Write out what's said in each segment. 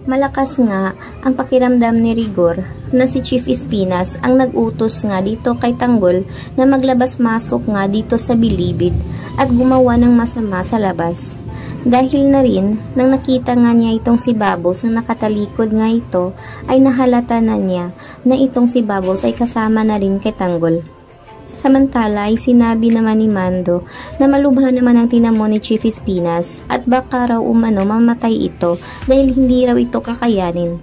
Malakas nga ang pakiramdam ni Rigor na si Chief Espinas ang nag-utos nga dito kay Tanggol na maglabas-masok nga dito sa bilibid at gumawa ng masama sa labas. Dahil na rin, nang nakita nga niya itong si Bubbles na nakatalikod nga ito, ay nahalata na niya na itong si Bubbles ay kasama na rin kay Tanggol. Samantala ay sinabi naman ni Mando na malubha naman ang tinamo ni Chief Espinas at baka raw umano mamatay ito dahil hindi raw ito kakayanin.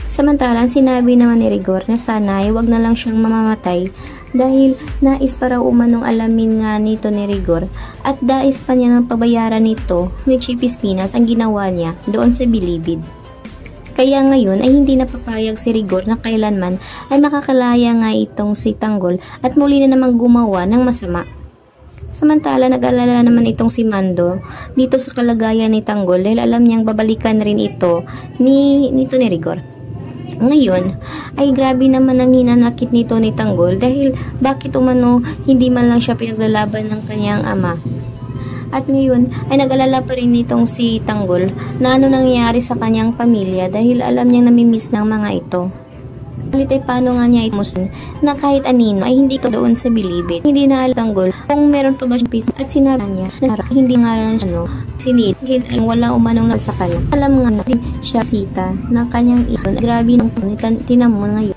Samantala sinabi naman ni Rigor na sana ay wag na lang siyang mamamatay dahil nais pa raw umanong alamin nga nito ni Rigor at dais pa niya ng pabayaran nito ni Chief Espinas ang ginawa niya doon sa bilibid. Kaya ngayon ay hindi napapayag si Rigor na kailanman ay makakalaya nga itong si Tanggol at muli na namang gumawa ng masama. Samantala nag-alala naman itong si Mando dito sa kalagayan ni Tanggol dahil alam niyang babalikan rin ito nito ni Rigor. Ngayon ay grabe naman ang hinanakit nito ni Tanggol dahil bakit umano hindi man lang siya pinaglalaban ng kanyang ama. At ngayon ay nag-alala pa rin nitong si Tanggol na ano nangyayari sa kanyang pamilya dahil alam niyang namimiss ng mga ito. Ulit ay paano nga niya imusin na kahit anino ay hindi ka doon sa bilibid. Hindi na alam Tanggol kung meron pa ba siyang peace at sinabi niya na hindi nga lang siya sinid dahil wala umanong sa kanya. Alam nga din siya sita na kanyang iyon. Grabe nung tinamon ngayon.